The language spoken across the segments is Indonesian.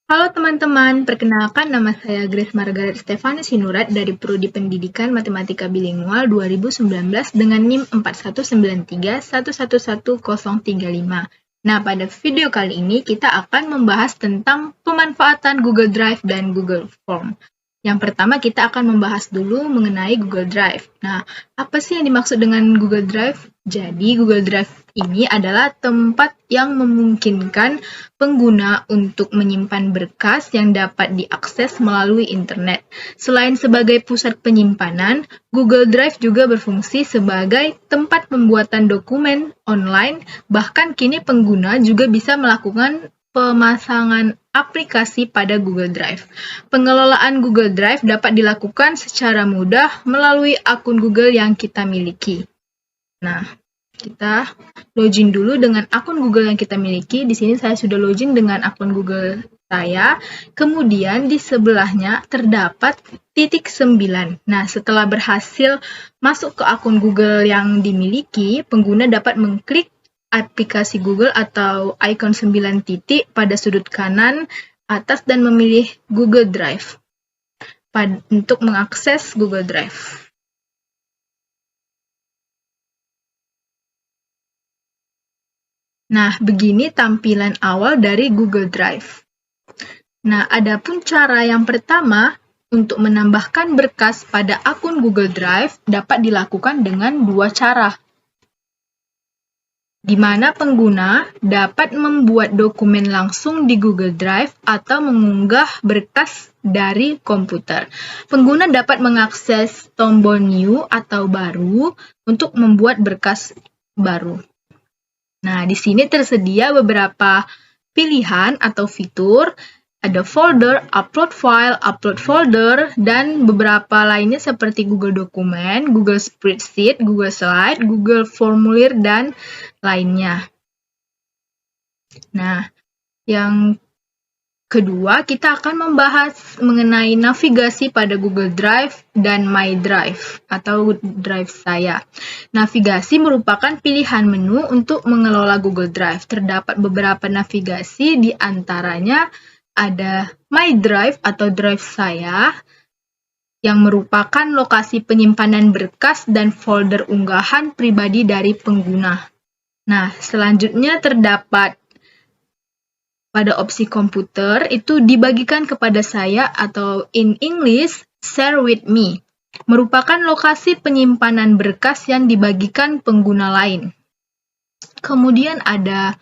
Halo teman-teman, perkenalkan nama saya Grace Margaret Stefani Sinurat dari Prodi Pendidikan Matematika Bilingual 2019 dengan NIM 4193111035. Nah, pada video kali ini kita akan membahas tentang pemanfaatan Google Drive dan Google Form. Yang pertama kita akan membahas dulu mengenai Google Drive. Nah, apa sih yang dimaksud dengan Google Drive? Jadi, Google Drive ini adalah tempat yang memungkinkan pengguna untuk menyimpan berkas yang dapat diakses melalui internet. Selain sebagai pusat penyimpanan, Google Drive juga berfungsi sebagai tempat pembuatan dokumen online, bahkan kini pengguna juga bisa melakukan pemasangan aplikasi pada Google Drive. Pengelolaan Google Drive dapat dilakukan secara mudah melalui akun Google yang kita miliki. Nah, kita login dulu dengan akun Google yang kita miliki. Di sini saya sudah login dengan akun Google saya. Kemudian di sebelahnya terdapat titik 9. Nah, setelah berhasil masuk ke akun Google yang dimiliki, pengguna dapat mengklik aplikasi Google atau ikon 9 titik pada sudut kanan atas dan memilih Google Drive untuk mengakses Google Drive. Nah, begini tampilan awal dari Google Drive. Nah, adapun cara yang pertama untuk menambahkan berkas pada akun Google Drive dapat dilakukan dengan dua cara, di mana pengguna dapat membuat dokumen langsung di Google Drive atau mengunggah berkas dari komputer. Pengguna dapat mengakses tombol New atau Baru untuk membuat berkas baru. Nah, di sini tersedia beberapa pilihan atau fitur, ada folder, upload folder, dan beberapa lainnya seperti Google Dokumen, Google Spreadsheet, Google Slide, Google Formulir, dan lainnya. Nah, yang kedua, kita akan membahas mengenai navigasi pada Google Drive dan My Drive atau Drive saya. Navigasi merupakan pilihan menu untuk mengelola Google Drive. Terdapat beberapa navigasi, di antaranya ada My Drive atau Drive saya, yang merupakan lokasi penyimpanan berkas dan folder unggahan pribadi dari pengguna. Nah, selanjutnya terdapat pada opsi komputer, itu dibagikan kepada saya atau in English, share with me, merupakan lokasi penyimpanan berkas yang dibagikan pengguna lain. Kemudian ada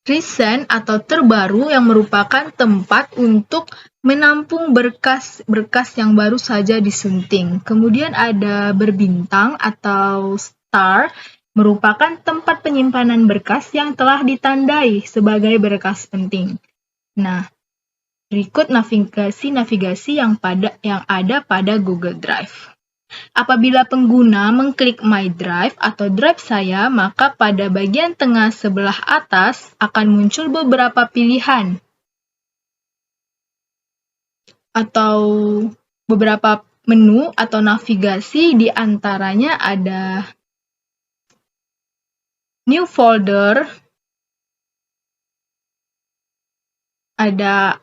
recent atau terbaru yang merupakan tempat untuk menampung berkas-berkas yang baru saja disunting. Kemudian ada berbintang atau star, merupakan tempat penyimpanan berkas yang telah ditandai sebagai berkas penting. Nah, berikut navigasi yang ada pada Google Drive. Apabila pengguna mengklik My Drive atau Drive saya, maka pada bagian tengah sebelah atas akan muncul beberapa pilihan atau beberapa menu atau navigasi, di antaranya ada New Folder, ada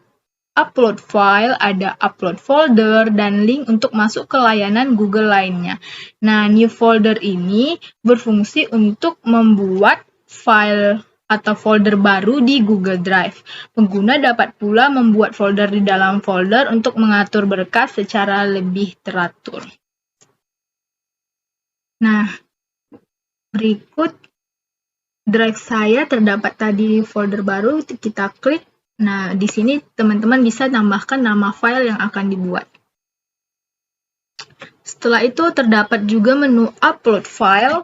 Upload File, ada Upload Folder, dan link untuk masuk ke layanan Google lainnya. Nah, New Folder ini berfungsi untuk membuat file atau folder baru di Google Drive. Pengguna dapat pula membuat folder di dalam folder untuk mengatur berkas secara lebih teratur. Nah, berikut Drive saya terdapat tadi folder baru, kita klik. Nah, di sini teman-teman bisa tambahkan nama file yang akan dibuat. Setelah itu terdapat juga menu Upload File.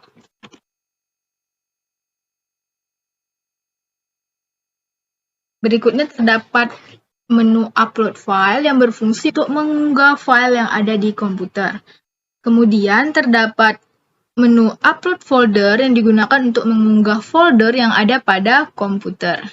Berikutnya terdapat menu Upload File yang berfungsi untuk mengunggah file yang ada di komputer. Kemudian terdapat menu Upload Folder yang digunakan untuk mengunggah folder yang ada pada komputer.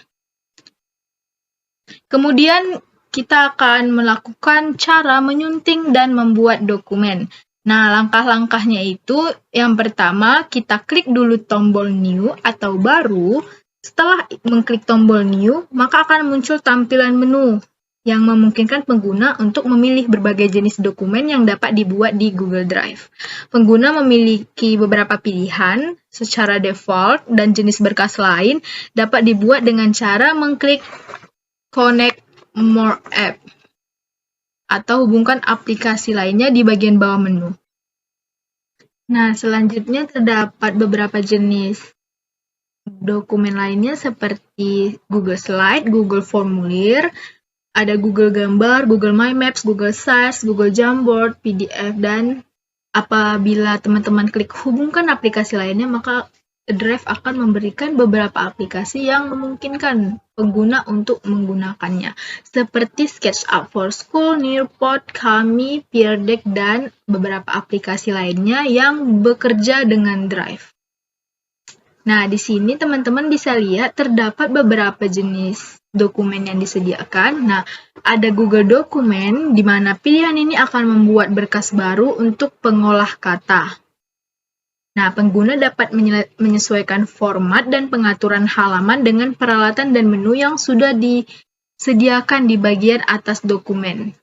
Kemudian kita akan melakukan cara menyunting dan membuat dokumen. Nah, langkah-langkahnya itu, yang pertama kita klik dulu tombol New atau Baru, Setelah mengklik tombol New, maka akan muncul tampilan menu yang memungkinkan pengguna untuk memilih berbagai jenis dokumen yang dapat dibuat di Google Drive. Pengguna memiliki beberapa pilihan secara default dan jenis berkas lain dapat dibuat dengan cara mengklik Connect More App atau hubungkan aplikasi lainnya di bagian bawah menu. Nah, selanjutnya terdapat beberapa jenis dokumen lainnya seperti Google Slide, Google Formulir, ada Google Gambar, Google My Maps, Google Sites, Google Jamboard, PDF, dan apabila teman-teman klik hubungkan aplikasi lainnya, maka Drive akan memberikan beberapa aplikasi yang memungkinkan pengguna untuk menggunakannya, seperti SketchUp for School, Nearpod, Kami, Peer Deck, dan beberapa aplikasi lainnya yang bekerja dengan Drive. Nah, di sini teman-teman bisa lihat terdapat beberapa jenis dokumen yang disediakan. Nah, ada Google Dokumen, di mana pilihan ini akan membuat berkas baru untuk pengolah kata. Nah, pengguna dapat menyesuaikan format dan pengaturan halaman dengan peralatan dan menu yang sudah disediakan di bagian atas dokumen.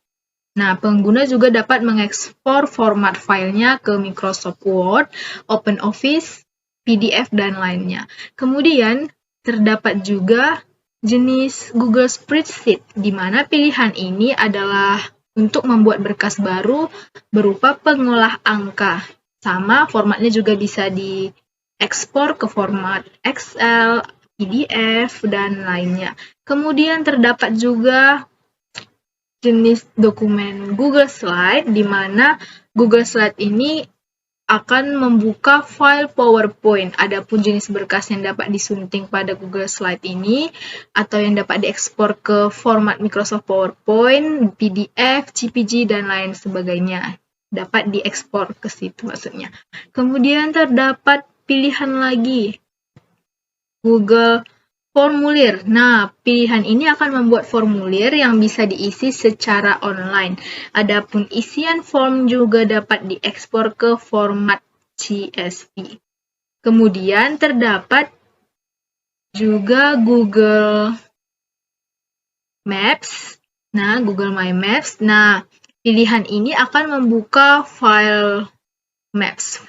Nah, pengguna juga dapat mengekspor format filenya ke Microsoft Word, OpenOffice, PDF, dan lainnya. Kemudian, terdapat juga jenis Google Spreadsheet, di mana pilihan ini adalah untuk membuat berkas baru berupa pengolah angka. Sama, formatnya juga bisa diekspor ke format Excel, PDF, dan lainnya. Kemudian terdapat juga jenis dokumen Google Slide, di mana Google Slide ini akan membuka file PowerPoint. Adapun jenis berkas yang dapat disunting pada Google Slide ini atau yang dapat diekspor ke format Microsoft PowerPoint, PDF, CPG, dan lain sebagainya. Dapat diekspor ke situ maksudnya. Kemudian terdapat pilihan lagi, Google Formulir. Nah, pilihan ini akan membuat formulir yang bisa diisi secara online. Adapun isian form juga dapat diekspor ke format CSV. Kemudian terdapat juga Google Maps. Nah, Google My Maps. Nah, pilihan ini akan membuka file Maps.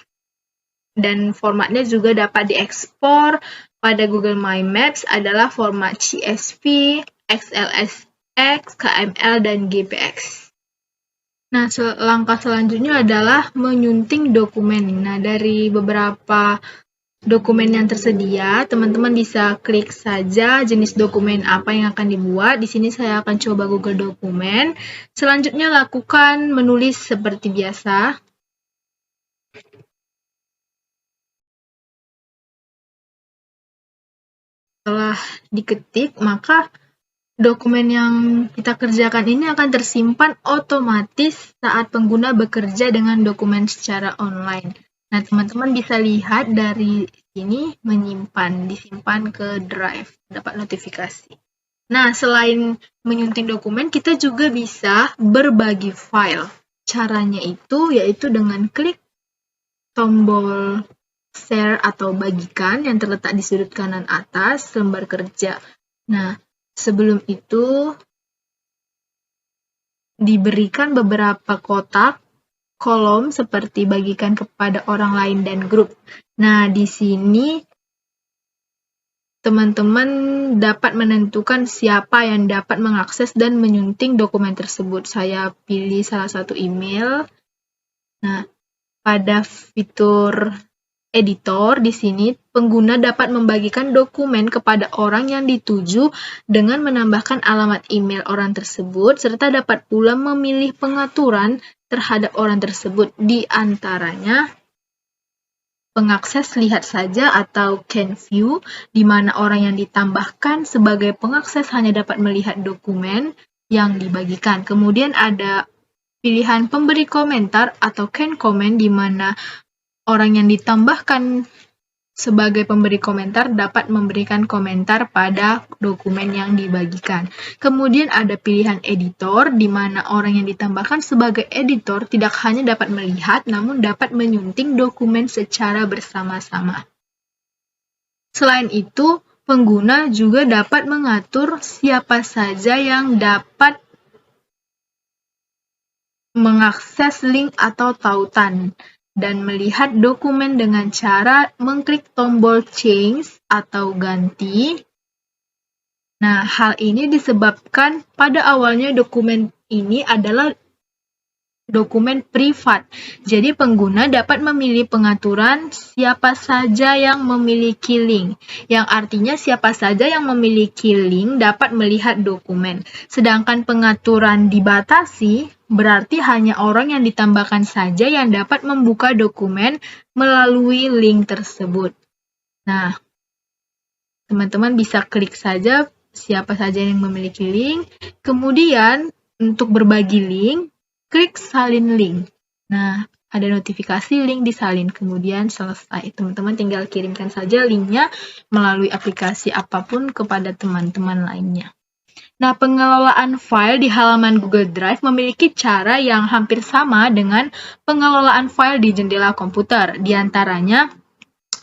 Dan formatnya juga dapat diekspor pada Google My Maps adalah format CSV, XLSX, KML, dan GPX. Nah, langkah selanjutnya adalah menyunting dokumen. Nah, dari beberapa dokumen yang tersedia, teman-teman bisa klik saja jenis dokumen apa yang akan dibuat. Di sini saya akan coba Google Dokumen. Selanjutnya lakukan menulis seperti biasa. Setelah diketik, maka dokumen yang kita kerjakan ini akan tersimpan otomatis saat pengguna bekerja dengan dokumen secara online. Nah, teman-teman bisa lihat dari sini disimpan ke Drive, dapat notifikasi. Nah, selain menyunting dokumen, kita juga bisa berbagi file. Caranya yaitu dengan klik tombol share atau bagikan yang terletak di sudut kanan atas lembar kerja. Nah, sebelum itu diberikan beberapa kotak kolom seperti bagikan kepada orang lain dan grup. Nah, di sini teman-teman dapat menentukan siapa yang dapat mengakses dan menyunting dokumen tersebut. Saya pilih salah satu email. Nah, pada fitur editor di sini pengguna dapat membagikan dokumen kepada orang yang dituju dengan menambahkan alamat email orang tersebut serta dapat pula memilih pengaturan terhadap orang tersebut, di antaranya pengakses lihat saja atau can view, di mana orang yang ditambahkan sebagai pengakses hanya dapat melihat dokumen yang dibagikan. Kemudian ada pilihan pemberi komentar atau can comment, di mana orang yang ditambahkan sebagai pemberi komentar dapat memberikan komentar pada dokumen yang dibagikan. Kemudian ada pilihan editor, di mana orang yang ditambahkan sebagai editor tidak hanya dapat melihat, namun dapat menyunting dokumen secara bersama-sama. Selain itu, pengguna juga dapat mengatur siapa saja yang dapat mengakses link atau tautan dan melihat dokumen dengan cara mengklik tombol change atau ganti. Nah, hal ini disebabkan pada awalnya dokumen ini adalah dokumen privat. Jadi pengguna dapat memilih pengaturan siapa saja yang memiliki link, yang artinya siapa saja yang memiliki link dapat melihat dokumen. Sedangkan pengaturan dibatasi berarti hanya orang yang ditambahkan saja yang dapat membuka dokumen melalui link tersebut. Nah, teman-teman bisa klik saja siapa saja yang memiliki link. Kemudian untuk berbagi link, klik salin link. Nah, ada notifikasi link disalin, kemudian selesai. Teman-teman tinggal kirimkan saja linknya melalui aplikasi apapun kepada teman-teman lainnya. Nah, pengelolaan file di halaman Google Drive memiliki cara yang hampir sama dengan pengelolaan file di jendela komputer. Di antaranya,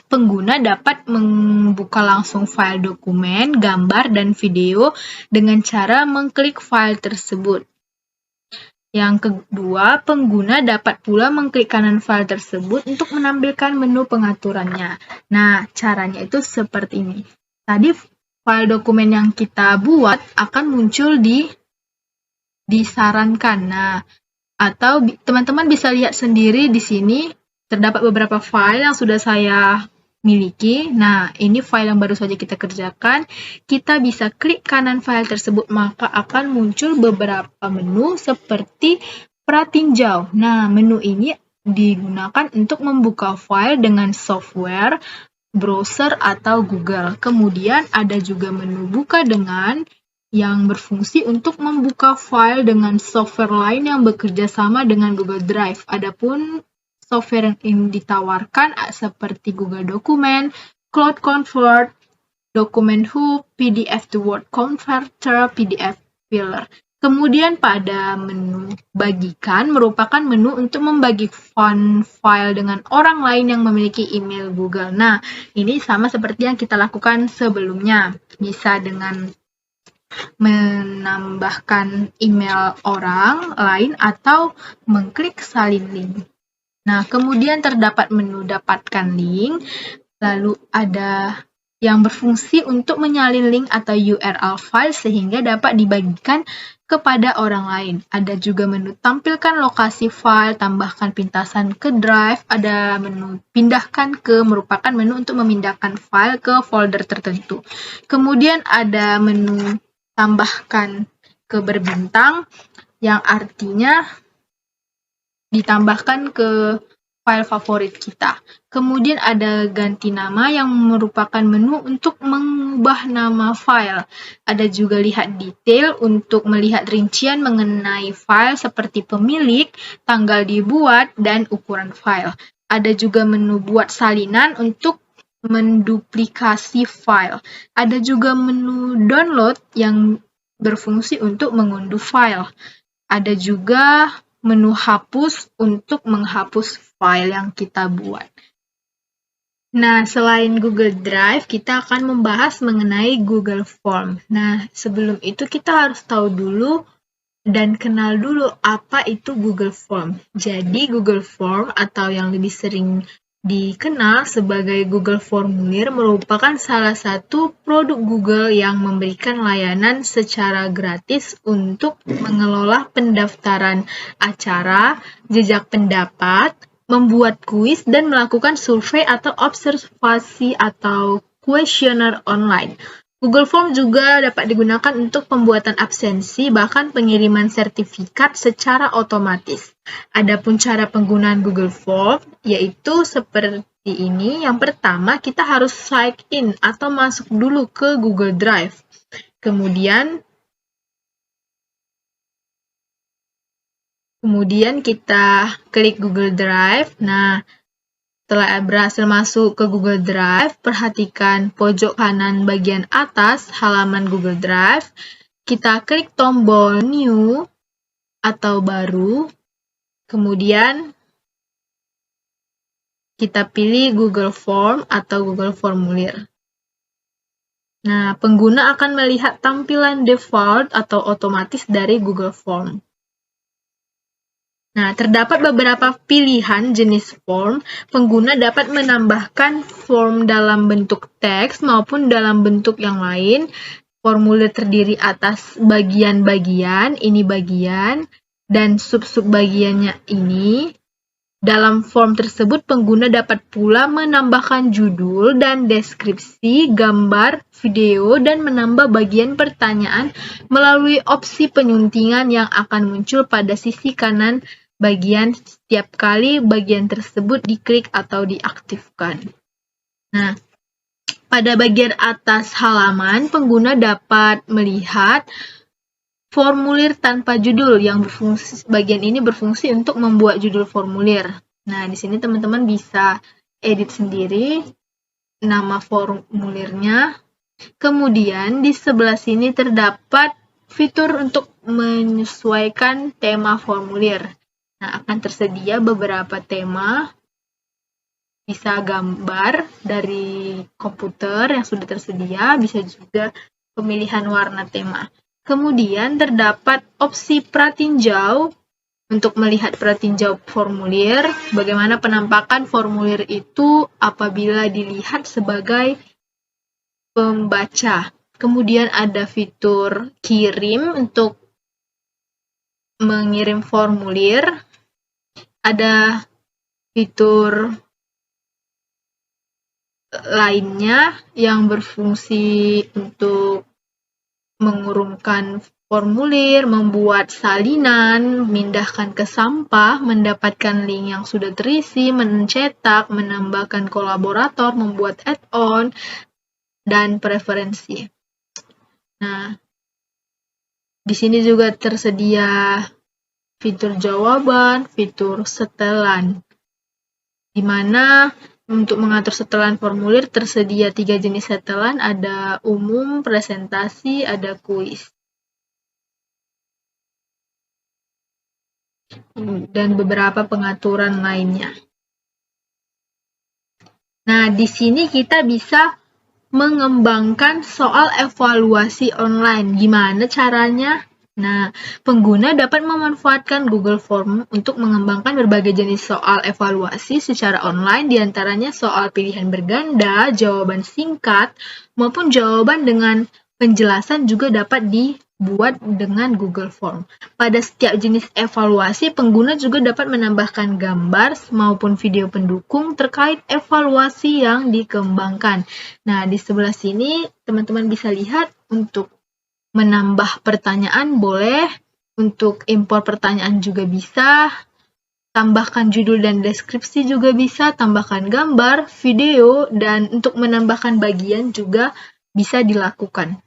pengguna dapat membuka langsung file dokumen, gambar, dan video dengan cara mengklik file tersebut. Yang kedua, pengguna dapat pula mengklik kanan file tersebut untuk menampilkan menu pengaturannya. Nah, caranya itu seperti ini. Tadi file dokumen yang kita buat akan muncul disarankan. Nah, atau teman-teman bisa lihat sendiri di sini terdapat beberapa file yang sudah saya miliki. Nah, ini file yang baru saja kita kerjakan. Kita bisa klik kanan file tersebut, maka akan muncul beberapa menu seperti pratinjau. Nah, menu ini digunakan untuk membuka file dengan software, browser, atau Google. Kemudian ada juga menu buka dengan yang berfungsi untuk membuka file dengan software lain yang bekerja sama dengan Google Drive. Adapun software yang ditawarkan seperti Google Dokumen, Cloud Convert, Document Hub, PDF to Word Converter, PDF Filler. Kemudian pada menu bagikan merupakan menu untuk membagi file dengan orang lain yang memiliki email Google. Nah, ini sama seperti yang kita lakukan sebelumnya. Bisa dengan menambahkan email orang lain atau mengklik salin link. Nah, kemudian terdapat menu dapatkan link, lalu ada yang berfungsi untuk menyalin link atau URL file sehingga dapat dibagikan kepada orang lain. Ada juga menu tampilkan lokasi file, tambahkan pintasan ke drive, ada menu pindahkan ke, merupakan menu untuk memindahkan file ke folder tertentu. Kemudian ada menu tambahkan ke berbintang, yang artinya ditambahkan ke file favorit kita. Kemudian ada ganti nama yang merupakan menu untuk mengubah nama file. Ada juga lihat detail untuk melihat rincian mengenai file seperti pemilik, tanggal dibuat, dan ukuran file. Ada juga menu buat salinan untuk menduplikasi file. Ada juga menu download yang berfungsi untuk mengunduh file. Ada juga menu hapus untuk menghapus file yang kita buat. Nah, selain Google Drive, kita akan membahas mengenai Google Form. Nah, sebelum itu kita harus tahu dulu dan kenal dulu apa itu Google Form. Jadi, Google Form atau yang lebih sering dikenal sebagai Google Formulir merupakan salah satu produk Google yang memberikan layanan secara gratis untuk mengelola pendaftaran acara, jejak pendapat, membuat kuis, dan melakukan survei atau observasi atau kuesioner online. Google Form juga dapat digunakan untuk pembuatan absensi, bahkan pengiriman sertifikat secara otomatis. Adapun cara penggunaan Google Form, yaitu seperti ini. Yang pertama, kita harus sign in atau masuk dulu ke Google Drive. Kemudian kita klik Google Drive. Nah, setelah berhasil masuk ke Google Drive, perhatikan pojok kanan bagian atas halaman Google Drive. Kita klik tombol New atau Baru. Kemudian kita pilih Google Form atau Google Formulir. Nah, pengguna akan melihat tampilan default atau otomatis dari Google Form. Nah, terdapat beberapa pilihan jenis form. Pengguna dapat menambahkan form dalam bentuk teks maupun dalam bentuk yang lain. Formulir terdiri atas bagian-bagian, ini bagian, dan sub-sub bagiannya ini. Dalam form tersebut, pengguna dapat pula menambahkan judul dan deskripsi, gambar, video, dan menambah bagian pertanyaan melalui opsi penyuntingan yang akan muncul pada sisi kanan bagian setiap kali bagian tersebut diklik atau diaktifkan. Nah, pada bagian atas halaman, pengguna dapat melihat formulir tanpa judul yang bagian ini berfungsi untuk membuat judul formulir. Nah, di sini teman-teman bisa edit sendiri nama formulirnya. Kemudian di sebelah sini terdapat fitur untuk menyesuaikan tema formulir. Nah, akan tersedia beberapa tema. Bisa gambar dari komputer yang sudah tersedia, bisa juga pemilihan warna tema. Kemudian terdapat opsi pratinjau untuk melihat pratinjau formulir, bagaimana penampakan formulir itu apabila dilihat sebagai pembaca. Kemudian ada fitur kirim untuk mengirim formulir. Ada fitur lainnya yang berfungsi untuk mengurungkan formulir, membuat salinan, memindahkan ke sampah, mendapatkan link yang sudah terisi, mencetak, menambahkan kolaborator, membuat add-on, dan preferensi. Nah, di sini juga tersedia fitur jawaban, fitur setelan, di mana untuk mengatur setelan formulir tersedia 3 jenis setelan, ada umum, presentasi, ada kuis. Dan beberapa pengaturan lainnya. Nah, di sini kita bisa mengembangkan soal evaluasi online. Gimana caranya? Nah, pengguna dapat memanfaatkan Google Form untuk mengembangkan berbagai jenis soal evaluasi secara online, diantaranya soal pilihan berganda, jawaban singkat, maupun jawaban dengan penjelasan juga dapat dibuat dengan Google Form. Pada setiap jenis evaluasi, pengguna juga dapat menambahkan gambar maupun video pendukung terkait evaluasi yang dikembangkan. Nah, di sebelah sini teman-teman bisa lihat untuk menambah pertanyaan boleh, untuk impor pertanyaan juga bisa, tambahkan judul dan deskripsi juga bisa, tambahkan gambar, video, dan untuk menambahkan bagian juga bisa dilakukan.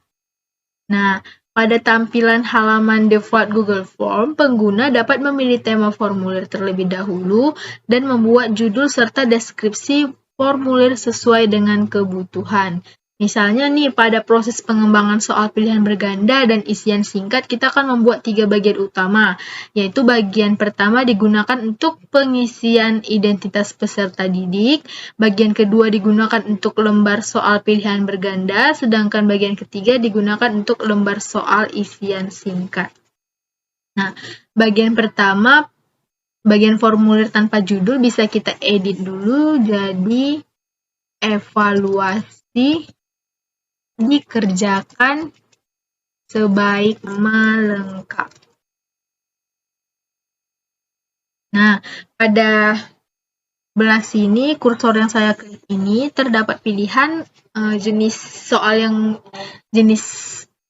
Nah, pada tampilan halaman default Google Form, pengguna dapat memilih tema formulir terlebih dahulu dan membuat judul serta deskripsi formulir sesuai dengan kebutuhan. Misalnya nih, pada proses pengembangan soal pilihan berganda dan isian singkat, kita akan membuat 3 bagian utama, yaitu bagian pertama digunakan untuk pengisian identitas peserta didik, bagian kedua digunakan untuk lembar soal pilihan berganda, sedangkan bagian ketiga digunakan untuk lembar soal isian singkat. Nah, bagian pertama, bagian formulir tanpa judul bisa kita edit dulu jadi evaluasi dikerjakan sebaik melengkap. Nah, pada belah sini kursor yang saya klik ini terdapat pilihan jenis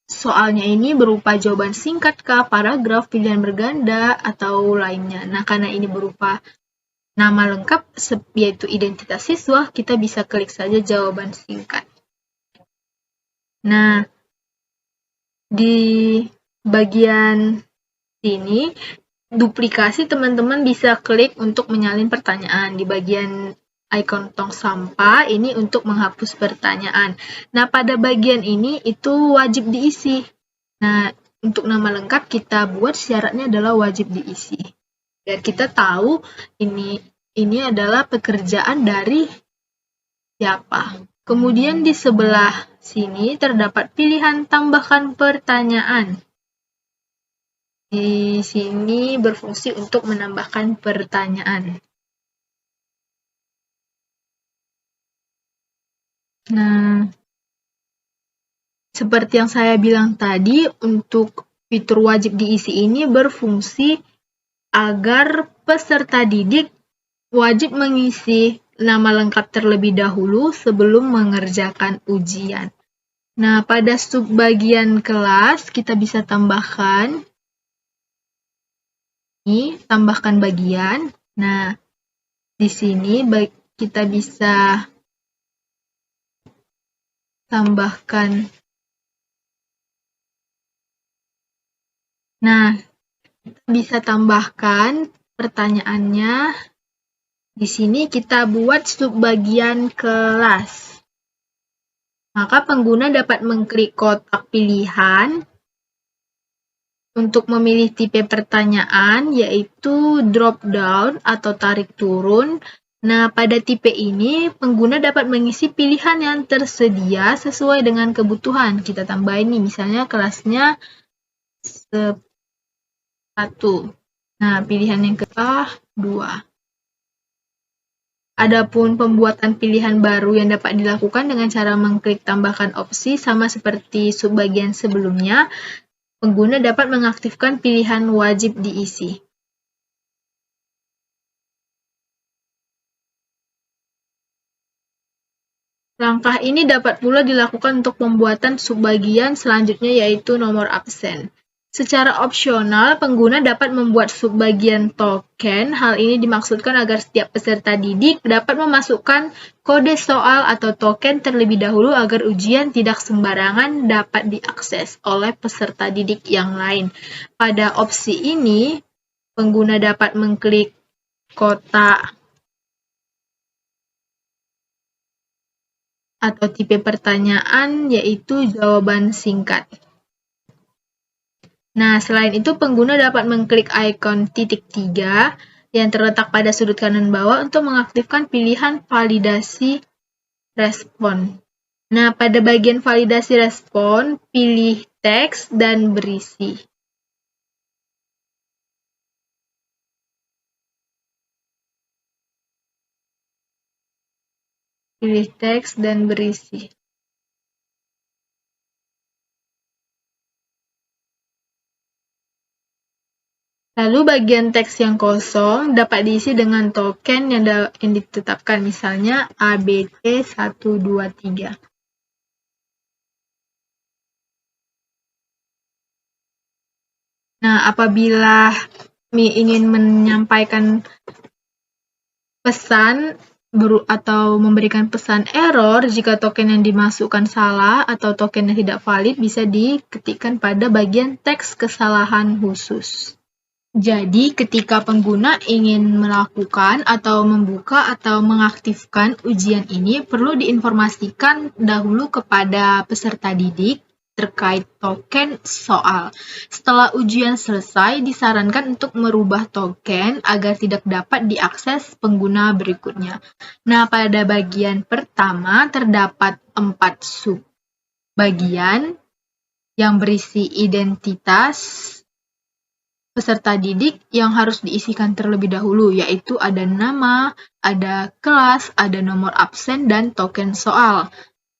soalnya ini berupa jawaban singkat kah, paragraf, pilihan berganda, atau lainnya. Nah, karena ini berupa nama lengkap yaitu identitas siswa, kita bisa klik saja jawaban singkat. Nah, di bagian sini, duplikasi teman-teman bisa klik untuk menyalin pertanyaan. Di bagian icon tong sampah, ini untuk menghapus pertanyaan. Nah, pada bagian ini itu wajib diisi. Nah, untuk nama lengkap kita buat syaratnya adalah wajib diisi. Biar kita tahu ini adalah pekerjaan dari siapa. Kemudian di sebelah sini terdapat pilihan tambahkan pertanyaan. Di sini berfungsi untuk menambahkan pertanyaan. Nah, seperti yang saya bilang tadi, untuk fitur wajib diisi ini berfungsi agar peserta didik wajib mengisi nama lengkap terlebih dahulu sebelum mengerjakan ujian. Nah, pada subbagian kelas kita bisa tambahkan ini, tambahkan bagian. Nah, di sini kita bisa tambahkan. Nah, kita bisa tambahkan pertanyaannya. Di sini kita buat subbagian kelas. Maka pengguna dapat mengklik kotak pilihan untuk memilih tipe pertanyaan, yaitu drop down atau tarik turun. Nah, pada tipe ini, pengguna dapat mengisi pilihan yang tersedia sesuai dengan kebutuhan. Kita tambahin nih, misalnya kelasnya 1. Nah, pilihan yang kedua 2. Adapun pembuatan pilihan baru yang dapat dilakukan dengan cara mengklik tambahkan opsi sama seperti subbagian sebelumnya, pengguna dapat mengaktifkan pilihan wajib diisi. Langkah ini dapat pula dilakukan untuk pembuatan subbagian selanjutnya yaitu nomor absen. Secara opsional, pengguna dapat membuat subbagian token. Hal ini dimaksudkan agar setiap peserta didik dapat memasukkan kode soal atau token terlebih dahulu agar ujian tidak sembarangan dapat diakses oleh peserta didik yang lain. Pada opsi ini, pengguna dapat mengklik kotak atau tipe pertanyaan, yaitu jawaban singkat. Nah, selain itu pengguna dapat mengklik ikon titik 3 yang terletak pada sudut kanan bawah untuk mengaktifkan pilihan validasi respon. Nah, pada bagian validasi respon, pilih teks dan berisi. Pilih teks dan berisi. Lalu bagian teks yang kosong dapat diisi dengan token yang ditetapkan, misalnya ABT123. Nah, apabila ingin menyampaikan pesan atau memberikan pesan error jika token yang dimasukkan salah atau token yang tidak valid, bisa diketikkan pada bagian teks kesalahan khusus. Jadi, ketika pengguna ingin melakukan atau membuka atau mengaktifkan ujian ini, perlu diinformasikan dahulu kepada peserta didik terkait token soal. Setelah ujian selesai, disarankan untuk merubah token agar tidak dapat diakses pengguna berikutnya. Nah, pada bagian pertama terdapat 4 subbagian yang berisi identitas peserta didik yang harus diisikan terlebih dahulu, yaitu ada nama, ada kelas, ada nomor absen, dan token soal.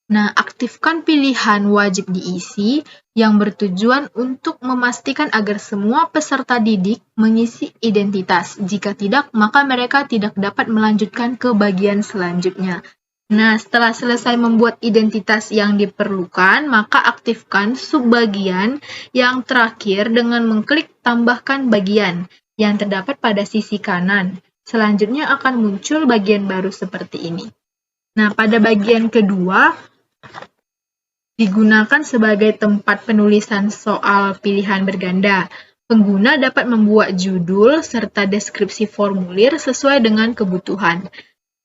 Nah, aktifkan pilihan wajib diisi yang bertujuan untuk memastikan agar semua peserta didik mengisi identitas. Jika tidak, maka mereka tidak dapat melanjutkan ke bagian selanjutnya. Nah, setelah selesai membuat identitas yang diperlukan, maka aktifkan subbagian yang terakhir dengan mengklik tambahkan bagian yang terdapat pada sisi kanan. Selanjutnya akan muncul bagian baru seperti ini. Nah, pada bagian kedua, digunakan sebagai tempat penulisan soal pilihan berganda. Pengguna dapat membuat judul serta deskripsi formulir sesuai dengan kebutuhan.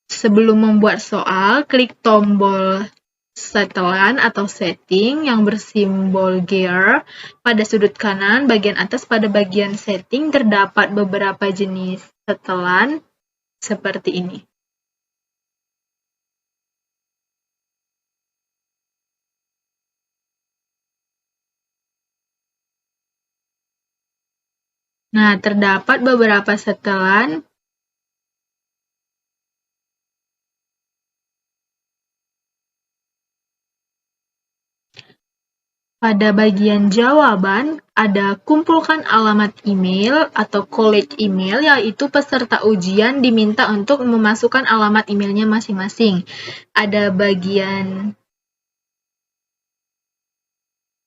Sebelum membuat soal, klik tombol setelan atau setting yang bersimbol gear pada sudut kanan bagian atas. Pada bagian setting terdapat beberapa jenis setelan seperti ini. Nah, terdapat beberapa setelan pada bagian jawaban, ada kumpulkan alamat email atau collect email, yaitu peserta ujian diminta untuk memasukkan alamat emailnya masing-masing. Ada bagian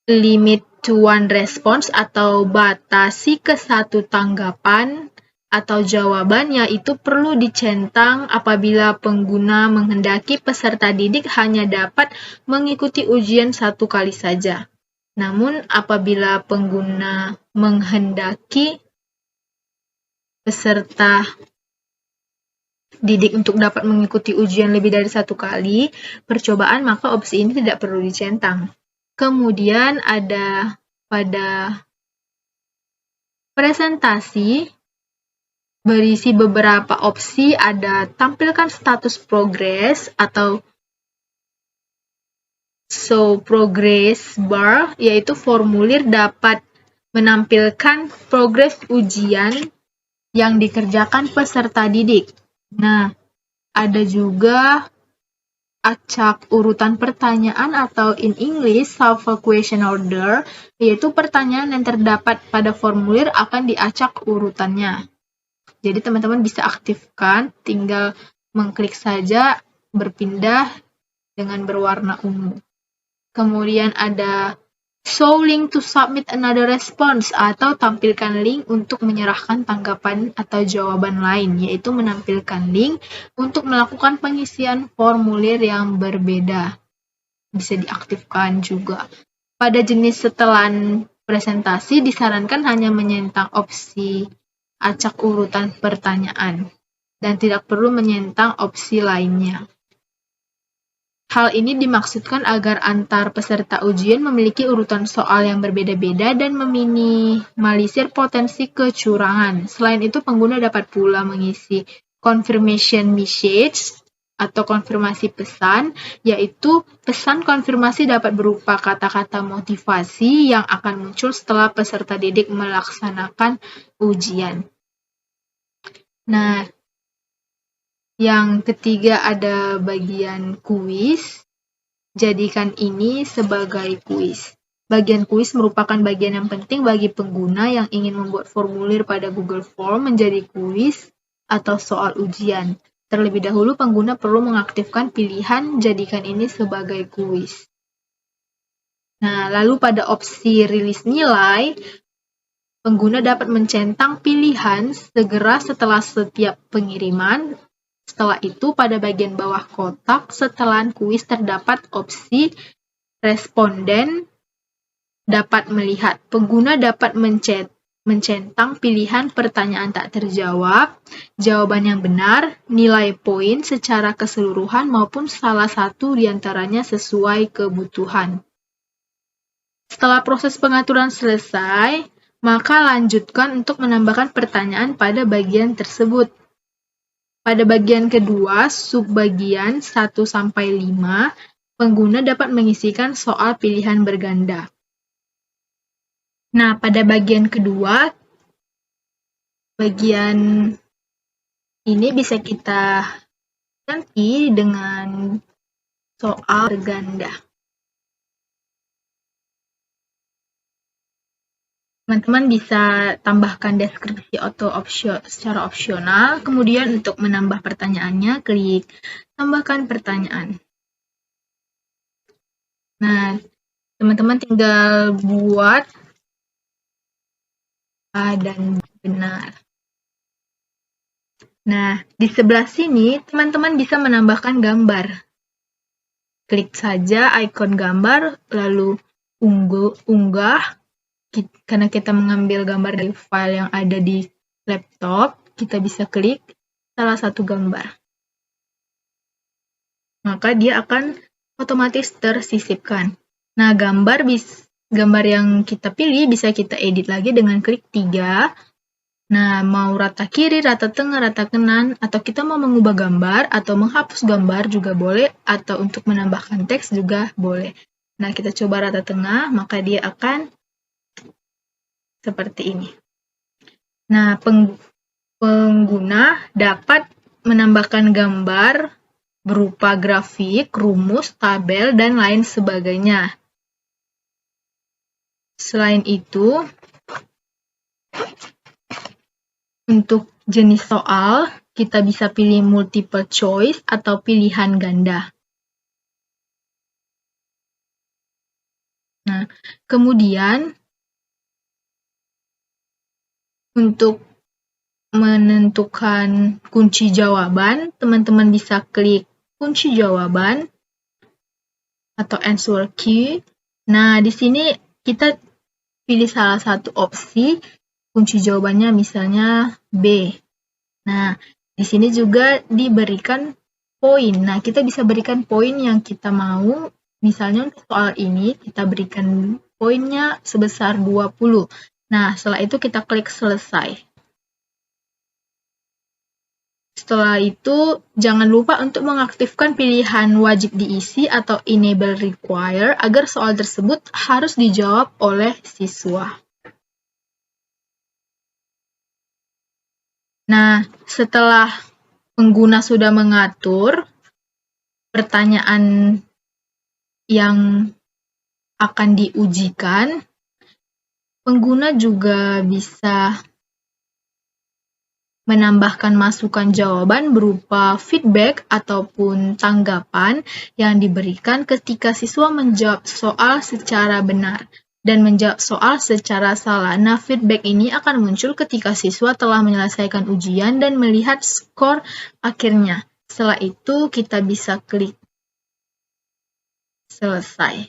limit to one response atau batasi ke satu tanggapan atau jawaban, yaitu perlu dicentang apabila pengguna menghendaki peserta didik hanya dapat mengikuti ujian satu kali saja. Namun, apabila pengguna menghendaki peserta didik untuk dapat mengikuti ujian lebih dari satu kali percobaan, maka opsi ini tidak perlu dicentang. Kemudian ada pada presentasi berisi beberapa opsi, ada tampilkan status progress atau show progress bar, yaitu formulir dapat menampilkan progres ujian yang dikerjakan peserta didik. Nah, ada juga acak urutan pertanyaan atau in English shuffle question order, yaitu pertanyaan yang terdapat pada formulir akan diacak urutannya. Jadi teman-teman bisa aktifkan, tinggal mengklik saja berpindah dengan berwarna ungu. Kemudian ada show link to submit another response atau tampilkan link untuk menyerahkan tanggapan atau jawaban lain, yaitu menampilkan link untuk melakukan pengisian formulir yang berbeda. Bisa diaktifkan juga. Pada jenis setelan presentasi disarankan hanya menyentang opsi acak urutan pertanyaan dan tidak perlu menyentang opsi lainnya. Hal ini dimaksudkan agar antar peserta ujian memiliki urutan soal yang berbeda-beda dan meminimalisir potensi kecurangan. Selain itu, pengguna dapat pula mengisi confirmation message atau konfirmasi pesan, yaitu pesan konfirmasi dapat berupa kata-kata motivasi yang akan muncul setelah peserta didik melaksanakan ujian. Nah, yang ketiga ada bagian kuis. Jadikan ini sebagai kuis. Bagian kuis merupakan bagian yang penting bagi pengguna yang ingin membuat formulir pada Google Form menjadi kuis atau soal ujian. Terlebih dahulu, pengguna perlu mengaktifkan pilihan jadikan ini sebagai kuis. Nah, lalu pada opsi rilis nilai, pengguna dapat mencentang pilihan segera setelah setiap pengiriman. Setelah itu, pada bagian bawah kotak setelan kuis terdapat opsi responden dapat melihat. Pengguna dapat mencentang pilihan pertanyaan tak terjawab, jawaban yang benar, nilai poin secara keseluruhan maupun salah satu diantaranya sesuai kebutuhan. Setelah proses pengaturan selesai, maka lanjutkan untuk menambahkan pertanyaan pada bagian tersebut. Pada bagian kedua, subbagian 1-5, pengguna dapat mengisikan soal pilihan berganda. Nah, pada bagian kedua, bagian ini bisa kita ganti dengan soal berganda. Teman-teman bisa tambahkan deskripsi atau secara opsional. Kemudian untuk menambah pertanyaannya, klik tambahkan pertanyaan. Nah, teman-teman tinggal buat dan benar. Nah, di sebelah sini teman-teman bisa menambahkan gambar. Klik saja ikon gambar, lalu unggah. Karena kita mengambil gambar dari file yang ada di laptop, kita bisa klik salah satu gambar. Maka dia akan otomatis tersisipkan. Nah, gambar yang kita pilih bisa kita edit lagi dengan klik 3. Nah, mau rata kiri, rata tengah, rata kanan, atau kita mau mengubah gambar atau menghapus gambar juga boleh, atau untuk menambahkan teks juga boleh. Nah, kita coba rata tengah, maka dia akan seperti ini. Nah, pengguna dapat menambahkan gambar berupa grafik, rumus, tabel, dan lain sebagainya. Selain itu, untuk jenis soal, kita bisa pilih multiple choice atau pilihan ganda. Nah, kemudian untuk menentukan kunci jawaban, teman-teman bisa klik kunci jawaban atau answer key. Nah, di sini kita pilih salah satu opsi, kunci jawabannya misalnya B. Nah, di sini juga diberikan poin. Nah, kita bisa berikan poin yang kita mau. Misalnya untuk soal ini, kita berikan poinnya sebesar 20. Nah, setelah itu kita klik selesai. Setelah itu, jangan lupa untuk mengaktifkan pilihan wajib diisi atau enable require agar soal tersebut harus dijawab oleh siswa. Nah, setelah pengguna sudah mengatur pertanyaan yang akan diujikan, pengguna juga bisa menambahkan masukan jawaban berupa feedback ataupun tanggapan yang diberikan ketika siswa menjawab soal secara benar dan menjawab soal secara salah. Nah, feedback ini akan muncul ketika siswa telah menyelesaikan ujian dan melihat skor akhirnya. Setelah itu, kita bisa klik selesai.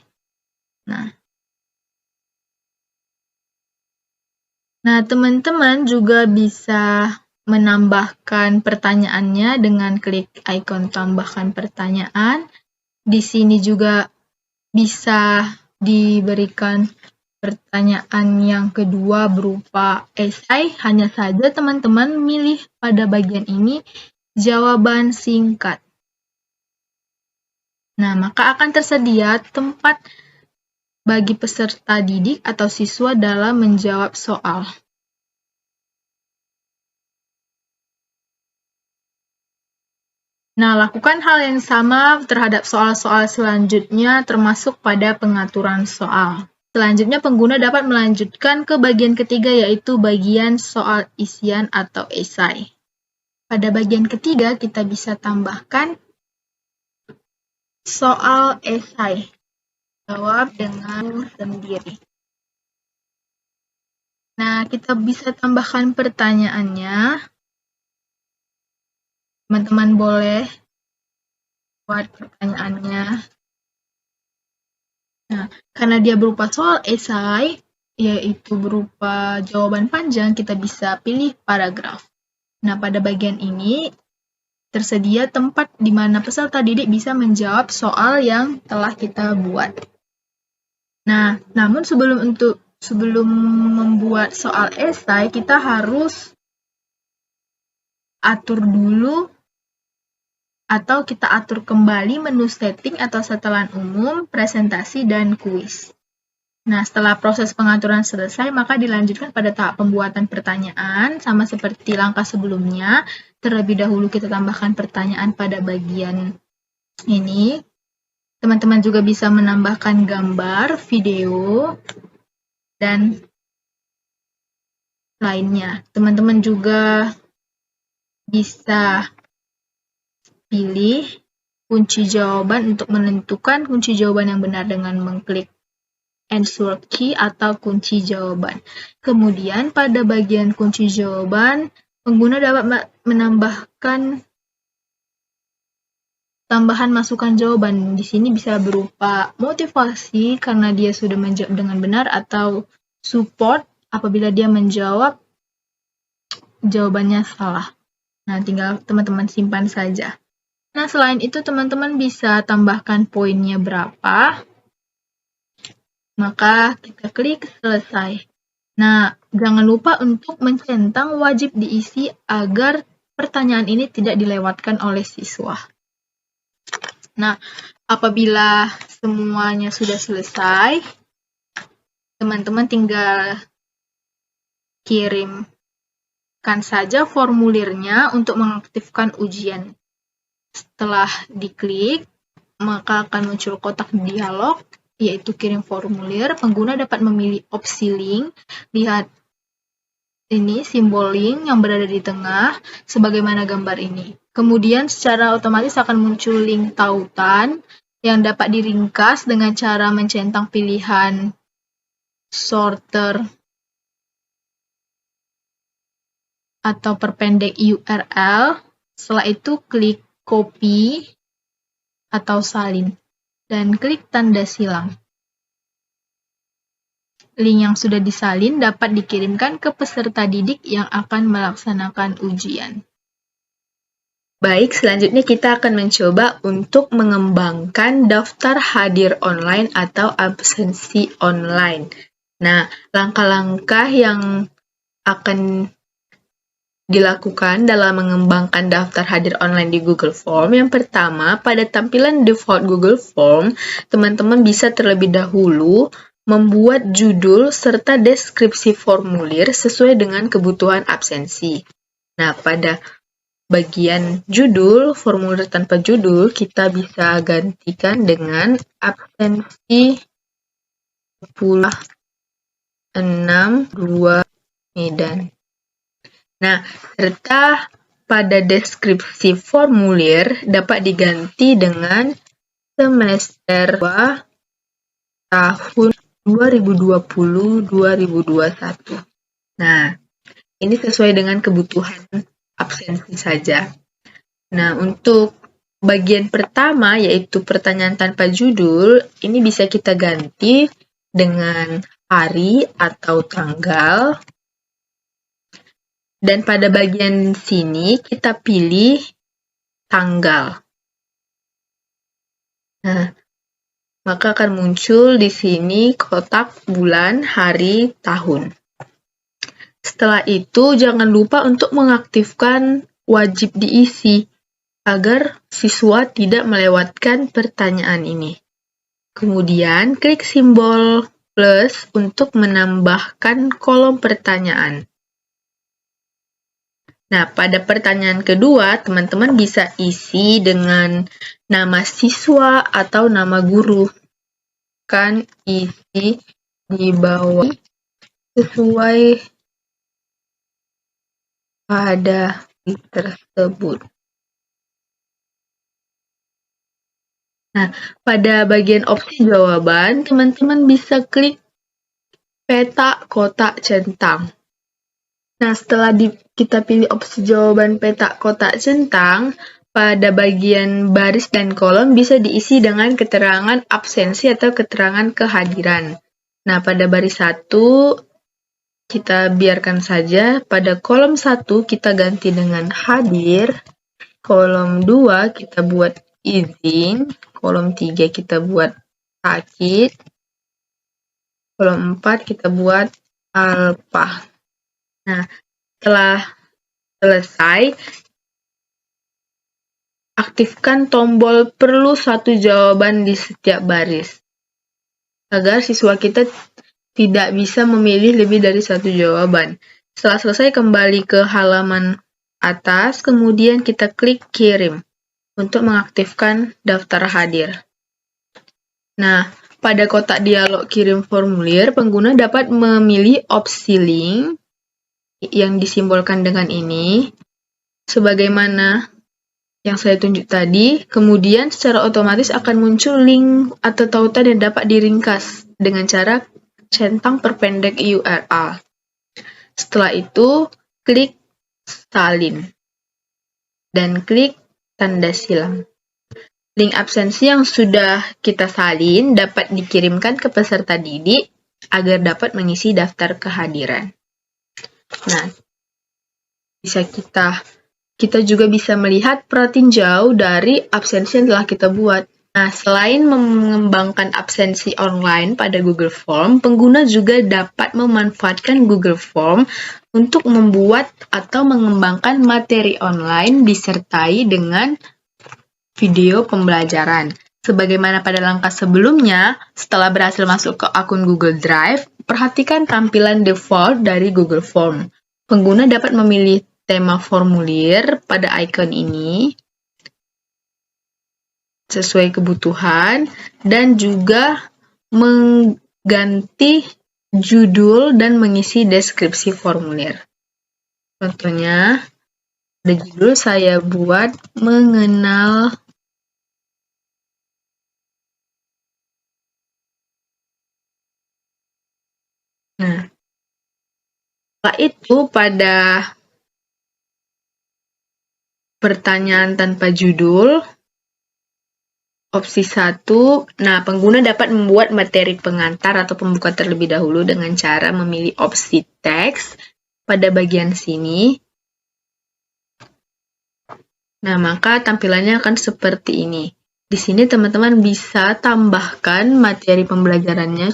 Nah, teman-teman juga bisa menambahkan pertanyaannya dengan klik ikon tambahkan pertanyaan. Di sini juga bisa diberikan pertanyaan yang kedua berupa esai. Hanya saja teman-teman milih pada bagian ini jawaban singkat. Nah, maka akan tersedia tempat bagi peserta didik atau siswa dalam menjawab soal. Nah, lakukan hal yang sama terhadap soal-soal selanjutnya, termasuk pada pengaturan soal. Selanjutnya, pengguna dapat melanjutkan ke bagian ketiga, yaitu bagian soal isian atau esai. Pada bagian ketiga, kita bisa tambahkan soal esai. Jawab dengan sendiri. Nah, kita bisa tambahkan pertanyaannya. Teman-teman boleh buat pertanyaannya. Nah, karena dia berupa soal esai, yaitu berupa jawaban panjang, kita bisa pilih paragraf. Nah, pada bagian ini tersedia tempat di mana peserta didik bisa menjawab soal yang telah kita buat. Nah, namun sebelum membuat soal esai, kita harus atur dulu atau kita atur kembali menu setting atau setelan umum, presentasi, dan kuis. Nah, setelah proses pengaturan selesai, maka dilanjutkan pada tahap pembuatan pertanyaan, sama seperti langkah sebelumnya. Terlebih dahulu kita tambahkan pertanyaan pada bagian ini. Teman-teman juga bisa menambahkan gambar, video, dan lainnya. Teman-teman juga bisa pilih kunci jawaban untuk menentukan kunci jawaban yang benar dengan mengklik answer key atau kunci jawaban. Kemudian pada bagian kunci jawaban, pengguna dapat menambahkan tambahan masukan jawaban. Di sini bisa berupa motivasi karena dia sudah menjawab dengan benar atau support apabila dia menjawab jawabannya salah. Nah, tinggal teman-teman simpan saja. Nah, selain itu teman-teman bisa tambahkan poinnya berapa. Maka kita klik selesai. Nah, jangan lupa untuk mencentang wajib diisi agar pertanyaan ini tidak dilewatkan oleh siswa. Nah, apabila semuanya sudah selesai, teman-teman tinggal kirim Aktifkan saja formulirnya untuk mengaktifkan ujian. Setelah diklik, maka akan muncul kotak dialog, yaitu kirim formulir. Pengguna dapat memilih opsi link. Lihat ini simbol link yang berada di tengah, sebagaimana gambar ini. Kemudian secara otomatis akan muncul link tautan yang dapat diringkas dengan cara mencentang pilihan sorter atau perpendek URL. Setelah itu klik copy atau salin dan klik tanda silang. Link yang sudah disalin dapat dikirimkan ke peserta didik yang akan melaksanakan ujian. Baik, selanjutnya kita akan mencoba untuk mengembangkan daftar hadir online atau absensi online. Nah, langkah-langkah yang akan dilakukan dalam mengembangkan daftar hadir online di Google Form. Yang pertama, pada tampilan default Google Form, teman-teman bisa terlebih dahulu membuat judul serta deskripsi formulir sesuai dengan kebutuhan absensi. Nah, pada bagian judul, formulir tanpa judul, kita bisa gantikan dengan absensi 10/6/2 Medan. Nah, serta pada deskripsi formulir dapat diganti dengan semester 2 tahun 2020-2021. Nah, ini sesuai dengan kebutuhan absensi saja. Nah, untuk bagian pertama, yaitu pertanyaan tanpa judul, ini bisa kita ganti dengan hari atau tanggal. Dan pada bagian sini kita pilih tanggal. Nah, maka akan muncul di sini kotak bulan, hari, tahun. Setelah itu, jangan lupa untuk mengaktifkan wajib diisi agar siswa tidak melewatkan pertanyaan ini. Kemudian, klik simbol plus untuk menambahkan kolom pertanyaan. Nah, pada pertanyaan kedua, teman-teman bisa isi dengan nama siswa atau nama guru. Kan isi di bawah sesuai pada tersebut. Nah, pada bagian opsi jawaban, teman-teman bisa klik peta kotak centang. Nah, setelah kita pilih opsi jawaban peta kotak centang, pada bagian baris dan kolom bisa diisi dengan keterangan absensi atau keterangan kehadiran. Nah, pada baris 1, kita biarkan saja. Pada kolom 1, kita ganti dengan hadir. Kolom 2, kita buat izin. Kolom 3, kita buat sakit. Kolom 4, kita buat alpha. Nah, setelah selesai, aktifkan tombol perlu satu jawaban di setiap baris, agar siswa kita tidak bisa memilih lebih dari satu jawaban. Setelah selesai, kembali ke halaman atas, kemudian kita klik kirim untuk mengaktifkan daftar hadir. Nah, pada kotak dialog kirim formulir, pengguna dapat memilih opsi link yang disimbolkan dengan ini, sebagaimana yang saya tunjuk tadi. Kemudian secara otomatis akan muncul link atau tautan yang dapat diringkas dengan cara centang perpendek URL. Setelah itu, klik salin dan klik tanda silang. Link absensi yang sudah kita salin dapat dikirimkan ke peserta didik agar dapat mengisi daftar kehadiran. Nah, kita juga bisa melihat pratinjau dari absensi yang telah kita buat. Nah, selain mengembangkan absensi online pada Google Form, pengguna juga dapat memanfaatkan Google Form untuk membuat atau mengembangkan materi online disertai dengan video pembelajaran. Sebagaimana pada langkah sebelumnya, setelah berhasil masuk ke akun Google Drive, perhatikan tampilan default dari Google Form. pengguna dapat memilih tema formulir pada icon ini sesuai kebutuhan dan juga mengganti judul dan mengisi deskripsi formulir. Contohnya, di judul saya buat mengenal setelah itu pada pertanyaan tanpa judul, opsi 1, pengguna dapat membuat materi pengantar atau pembuka terlebih dahulu dengan cara memilih opsi teks pada bagian sini. Maka tampilannya akan seperti ini. Di sini teman-teman bisa tambahkan materi pembelajarannya.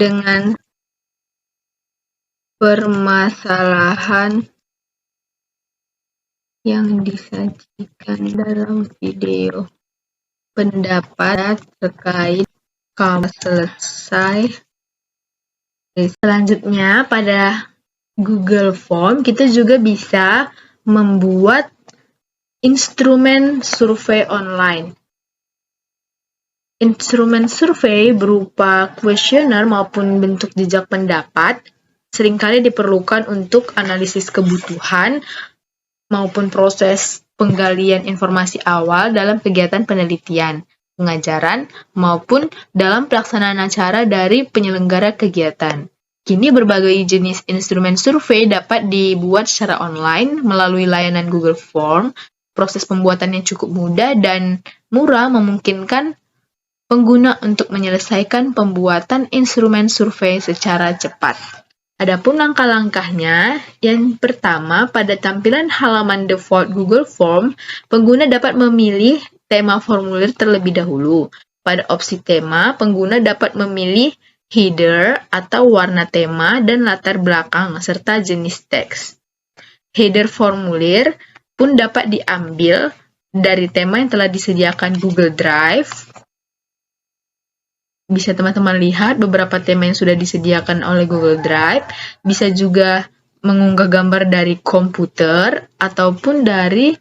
Dengan permasalahan yang disajikan dalam video, pendapat terkait kalau selesai. Selanjutnya pada Google Form kita juga bisa membuat instrumen survei online. Instrumen survei berupa kuesioner maupun bentuk jejak pendapat seringkali diperlukan untuk analisis kebutuhan maupun proses penggalian informasi awal dalam kegiatan penelitian, pengajaran, maupun dalam pelaksanaan acara dari penyelenggara kegiatan. Kini berbagai jenis instrumen survei dapat dibuat secara online melalui layanan Google Form. Proses pembuatannya cukup mudah dan murah, memungkinkan pengguna untuk menyelesaikan pembuatan instrumen survei secara cepat. Adapun langkah-langkahnya, yang pertama, pada tampilan halaman default Google Form, pengguna dapat memilih tema formulir terlebih dahulu. Pada opsi tema, pengguna dapat memilih header atau warna tema dan latar belakang serta jenis teks. Header formulir pun dapat diambil dari tema yang telah disediakan Google Drive. Bisa teman-teman lihat beberapa tema yang sudah disediakan oleh Google Drive. Bisa juga mengunggah gambar dari komputer ataupun dari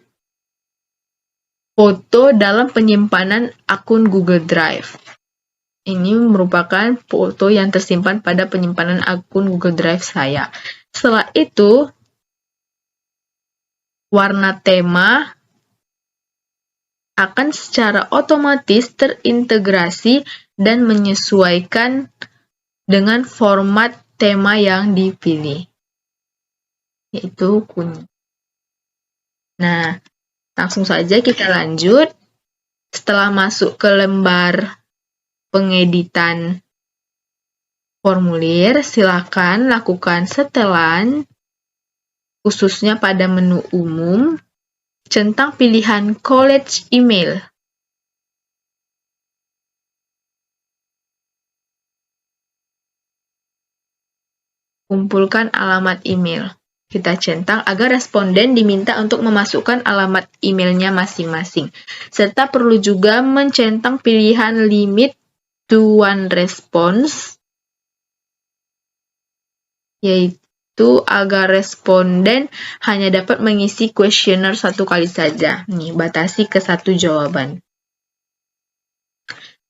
foto dalam penyimpanan akun Google Drive. Ini merupakan foto yang tersimpan pada penyimpanan akun Google Drive saya. Setelah itu, warna tema akan secara otomatis terintegrasi dan menyesuaikan dengan format tema yang dipilih, yaitu kuning. Langsung saja kita lanjut. Setelah masuk ke lembar pengeditan formulir, silakan lakukan setelan, khususnya pada menu umum, centang pilihan college email. Kumpulkan alamat email. Kita centang agar responden diminta untuk memasukkan alamat emailnya masing-masing. Serta perlu juga mencentang pilihan limit to one response, yaitu agar responden hanya dapat mengisi kuesioner satu kali saja. Batasi ke 1 jawaban.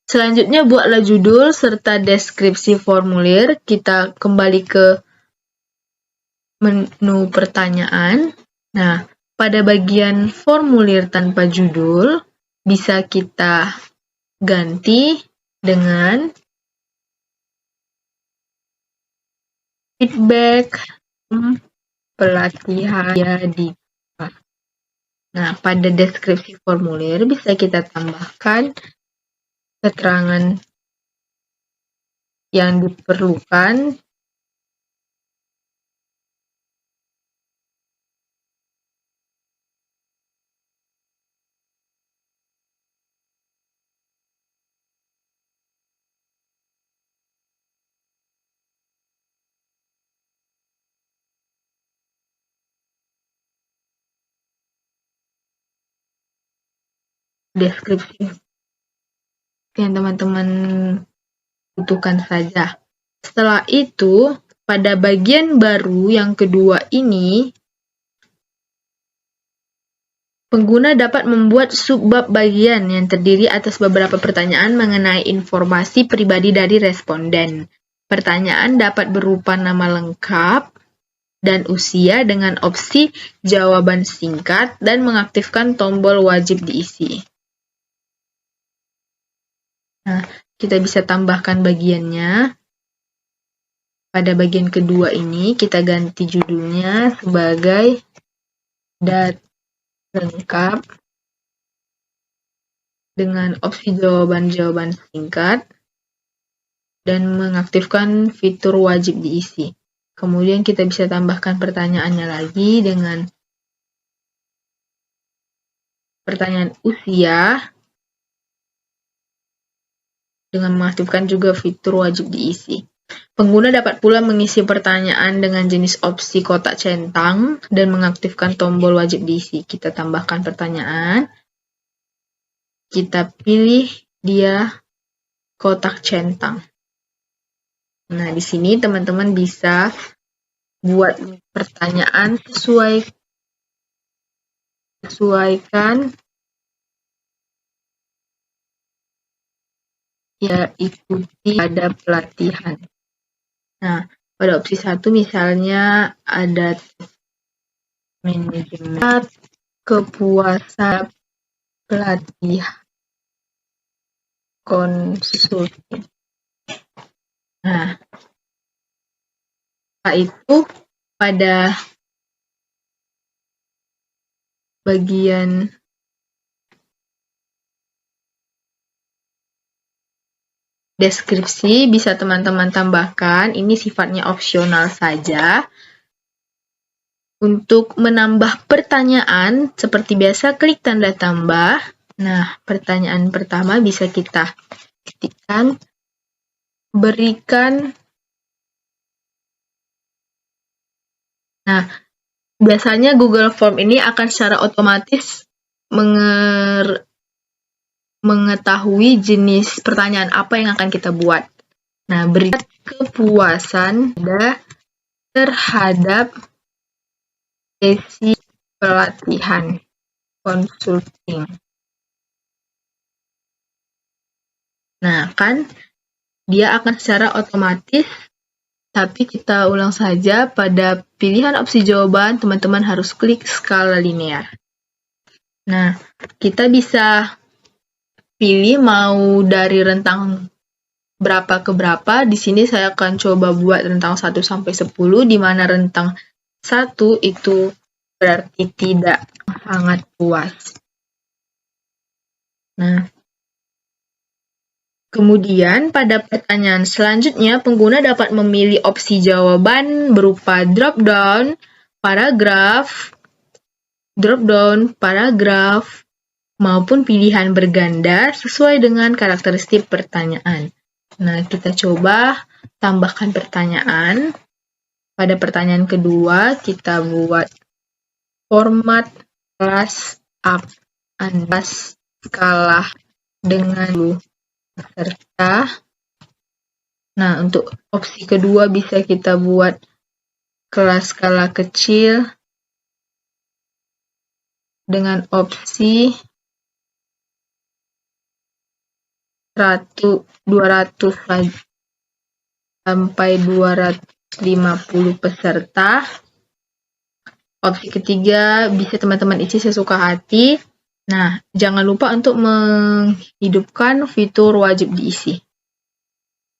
Selanjutnya buatlah judul serta deskripsi formulir. Kita kembali ke menu pertanyaan. Pada bagian formulir tanpa judul, bisa kita ganti dengan feedback pelatihan di. Pada deskripsi formulir bisa kita tambahkan keterangan yang diperlukan. deskripsi yang teman-teman butuhkan saja. Setelah itu, pada bagian baru yang kedua ini, pengguna dapat membuat subbab bagian yang terdiri atas beberapa pertanyaan mengenai informasi pribadi dari responden. Pertanyaan dapat berupa nama lengkap dan usia dengan opsi jawaban singkat dan mengaktifkan tombol wajib diisi. Nah, kita bisa tambahkan bagiannya. Pada bagian kedua ini, kita ganti judulnya sebagai data lengkap dengan opsi jawaban-jawaban singkat dan mengaktifkan fitur wajib diisi. Kemudian kita bisa tambahkan pertanyaannya lagi dengan pertanyaan usia dengan mengaktifkan juga fitur wajib diisi. Pengguna dapat pula mengisi pertanyaan dengan jenis opsi kotak centang dan mengaktifkan tombol wajib diisi. Kita tambahkan pertanyaan, kita pilih dia kotak centang. Nah, di sini teman-teman bisa buat pertanyaan sesuaikan ya ikuti pada pelatihan. Nah, pada opsi 1 misalnya ada manajemen kepuasan pelatihan konsulting. Nah, setelah itu pada bagian deskripsi bisa teman-teman tambahkan, ini sifatnya opsional saja. Untuk menambah pertanyaan, seperti biasa klik tanda tambah. Nah, pertanyaan pertama bisa kita ketikkan, berikan. Nah, biasanya Google Form ini akan secara otomatis mengetahui jenis pertanyaan apa yang akan kita buat. Nah, berikan kepuasan terhadap sesi pelatihan konsulting. Nah, kan dia akan secara otomatis, tapi kita ulang saja pada pilihan opsi jawaban, teman-teman harus klik skala linear. Nah, kita bisa pilih mau dari rentang berapa ke berapa. Di sini saya akan coba buat rentang 1 sampai 10, di mana rentang 1 itu berarti tidak sangat puas. Nah, kemudian pada pertanyaan selanjutnya, pengguna dapat memilih opsi jawaban berupa drop-down, paragraf, maupun pilihan berganda sesuai dengan karakteristik pertanyaan. Nah, kita coba tambahkan pertanyaan. Pada pertanyaan kedua, kita buat format kelas atas skala dengan peserta. Nah, untuk opsi kedua bisa kita buat kelas skala kecil dengan opsi 200 sampai 250 peserta. Opsi ketiga bisa teman-teman isi sesuka hati. Nah, jangan lupa untuk menghidupkan fitur wajib diisi.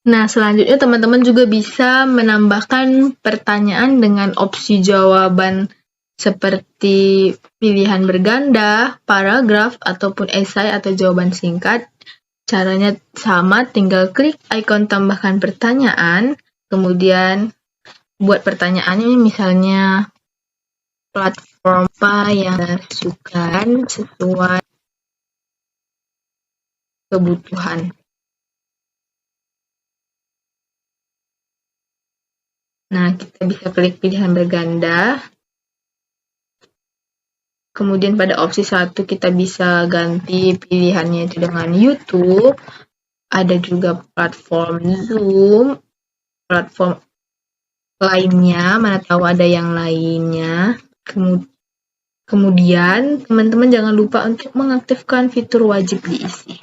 Nah, selanjutnya teman-teman juga bisa menambahkan pertanyaan dengan opsi jawaban seperti pilihan berganda, paragraf, ataupun esai atau jawaban singkat. Caranya sama, tinggal klik ikon tambahkan pertanyaan, kemudian buat pertanyaannya misalnya platform apa yang disukai sesuai kebutuhan. Nah, kita bisa klik pilihan berganda. Kemudian pada opsi 1 kita bisa ganti pilihannya itu dengan YouTube. Ada juga platform Zoom, platform lainnya, mana tahu ada yang lainnya. Kemudian teman-teman jangan lupa untuk mengaktifkan fitur wajib diisi.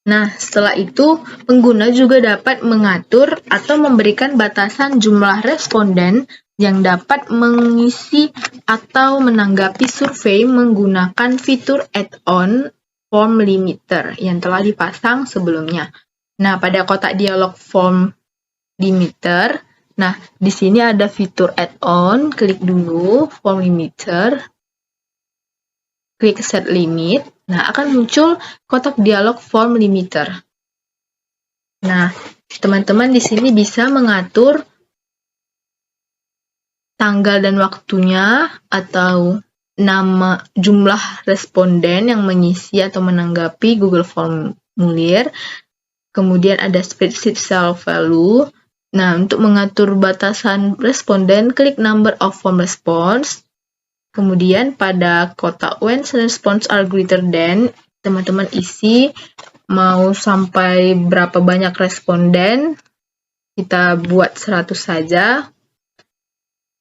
Nah, setelah itu pengguna juga dapat mengatur atau memberikan batasan jumlah responden yang dapat mengisi atau menanggapi survei menggunakan fitur add-on form limiter yang telah dipasang sebelumnya. Nah, pada kotak dialog form limiter, nah di sini ada fitur add-on, klik dulu form limiter, klik set limit. Nah, akan muncul kotak dialog form limiter. Nah, teman-teman di sini bisa mengatur tanggal dan waktunya atau nama jumlah responden yang mengisi atau menanggapi Google Formulir. Kemudian ada spreadsheet self value. Nah, untuk mengatur batasan responden, klik number of form response. Kemudian pada kotak when response are greater than, teman-teman isi mau sampai berapa banyak responden, kita buat 100 saja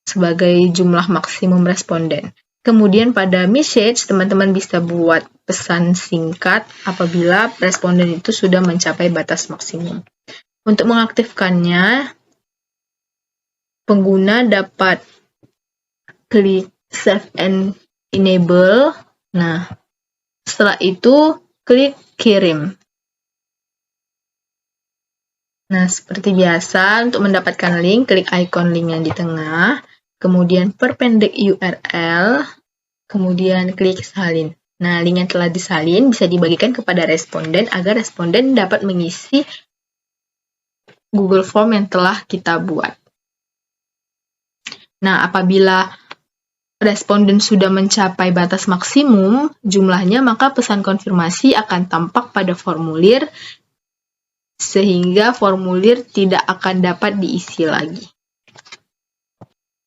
sebagai jumlah maksimum responden. Kemudian pada message, teman-teman bisa buat pesan singkat apabila responden itu sudah mencapai batas maksimum. Untuk mengaktifkannya, pengguna dapat klik Save and Enable. Nah, setelah itu klik kirim. Nah, seperti biasa, untuk mendapatkan link, klik icon link yang di tengah, kemudian perpendek URL, kemudian klik salin. Nah, link yang telah disalin bisa dibagikan kepada responden agar responden dapat mengisi Google Form yang telah kita buat. Nah, apabila responden sudah mencapai batas maksimum jumlahnya, maka pesan konfirmasi akan tampak pada formulir, sehingga formulir tidak akan dapat diisi lagi.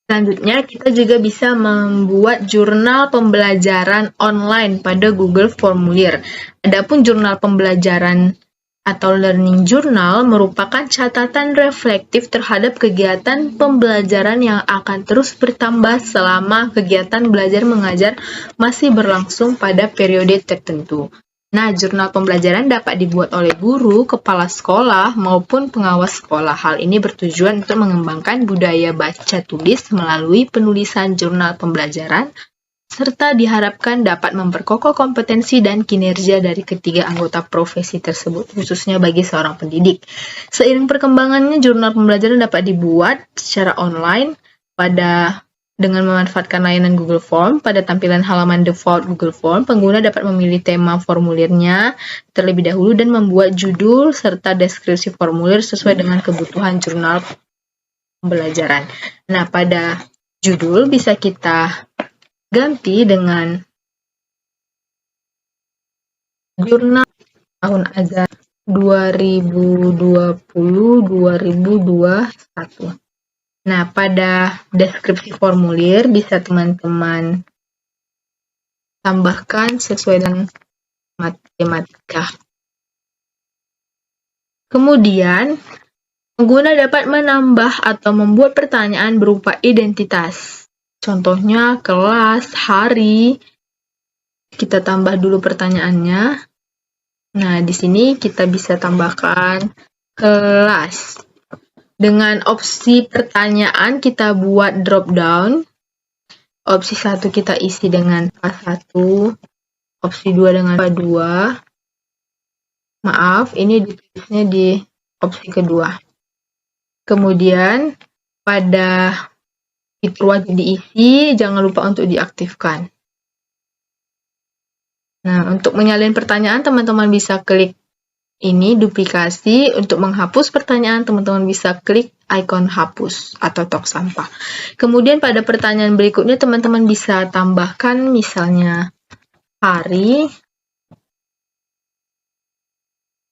Selanjutnya, kita juga bisa membuat jurnal pembelajaran online pada Google Formulir. Adapun jurnal pembelajaran atau learning journal merupakan catatan reflektif terhadap kegiatan pembelajaran yang akan terus bertambah selama kegiatan belajar mengajar masih berlangsung pada periode tertentu. Nah, jurnal pembelajaran dapat dibuat oleh guru, kepala sekolah, maupun pengawas sekolah. Hal ini bertujuan untuk mengembangkan budaya baca tulis melalui penulisan jurnal pembelajaran, serta diharapkan dapat memperkokoh kompetensi dan kinerja dari ketiga anggota profesi tersebut, khususnya bagi seorang pendidik. Seiring perkembangannya, jurnal pembelajaran dapat dibuat secara online dengan memanfaatkan layanan Google Form. Pada tampilan halaman default Google Form, pengguna dapat memilih tema formulirnya terlebih dahulu dan membuat judul serta deskripsi formulir sesuai dengan kebutuhan jurnal pembelajaran. Nah, pada judul bisa kita ganti dengan jurnal tahun ajar 2020-2021. Nah, pada deskripsi formulir bisa teman-teman tambahkan sesuai dengan matematika. Kemudian, pengguna dapat menambah atau membuat pertanyaan berupa identitas. Contohnya kelas, hari. Kita tambah dulu pertanyaannya. Nah, di sini kita bisa tambahkan kelas. Dengan opsi pertanyaan kita buat drop down. Opsi 1 kita isi dengan A1, opsi 2 dengan A2. Maaf, ini ditulisnya di opsi kedua. Kemudian pada fitur wajib diisi, jangan lupa untuk diaktifkan. Nah, untuk menyalin pertanyaan, teman-teman bisa klik ini, duplikasi. Untuk menghapus pertanyaan, teman-teman bisa klik icon hapus atau tong sampah. Kemudian pada pertanyaan berikutnya, teman-teman bisa tambahkan misalnya hari,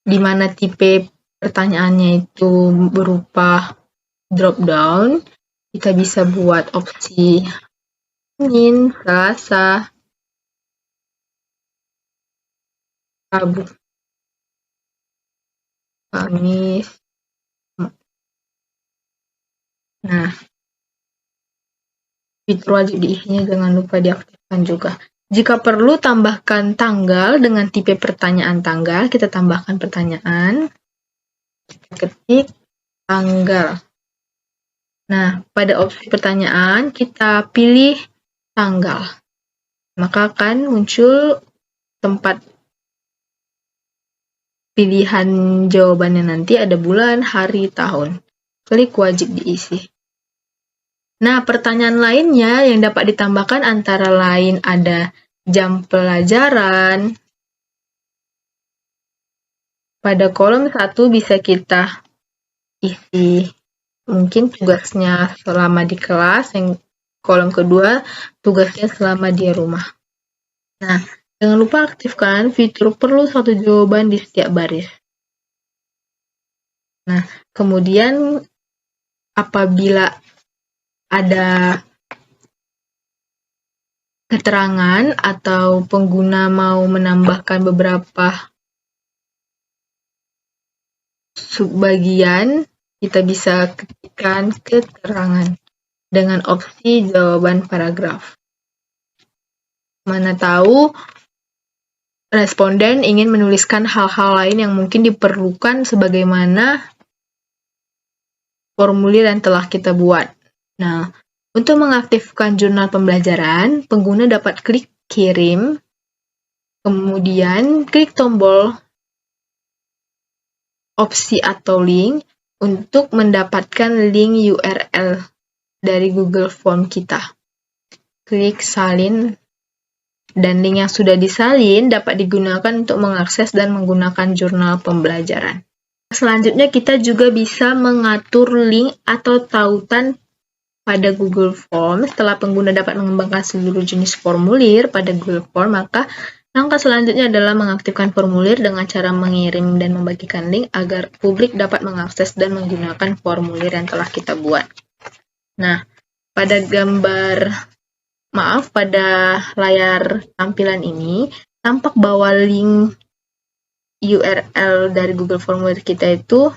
di mana tipe pertanyaannya itu berupa drop down. Kita bisa buat opsi Senin, Selasa, Rabu, Kamis. Nah, fitur wajib diisinya jangan lupa diaktifkan juga. Jika perlu, tambahkan tanggal dengan tipe pertanyaan tanggal. Kita tambahkan pertanyaan. Ketik tanggal. Nah, pada opsi pertanyaan, kita pilih tanggal. Maka akan muncul tempat pilihan jawabannya nanti ada bulan, hari, tahun. Klik wajib diisi. Nah, pertanyaan lainnya yang dapat ditambahkan antara lain ada jam pelajaran. Pada kolom 1 bisa kita isi mungkin tugasnya selama di kelas, yang kolom kedua tugasnya selama di rumah. Nah, jangan lupa aktifkan fitur perlu satu jawaban di setiap baris. Nah, kemudian apabila ada keterangan atau pengguna mau menambahkan beberapa subbagian, kita bisa ketikkan keterangan dengan opsi jawaban paragraf. Mana tahu responden ingin menuliskan hal-hal lain yang mungkin diperlukan sebagaimana formulir yang telah kita buat. Nah, untuk mengaktifkan jurnal pembelajaran, pengguna dapat klik kirim, kemudian klik tombol opsi atau link untuk mendapatkan link URL dari Google Form kita. Klik salin, dan link yang sudah disalin dapat digunakan untuk mengakses dan menggunakan jurnal pembelajaran. Selanjutnya kita juga bisa mengatur link atau tautan pada Google Form. Setelah pengguna dapat mengembangkan seluruh jenis formulir pada Google Form, maka langkah selanjutnya adalah mengaktifkan formulir dengan cara mengirim dan membagikan link agar publik dapat mengakses dan menggunakan formulir yang telah kita buat. Nah, pada layar tampilan ini, tampak bahwa link URL dari Google Formulir kita itu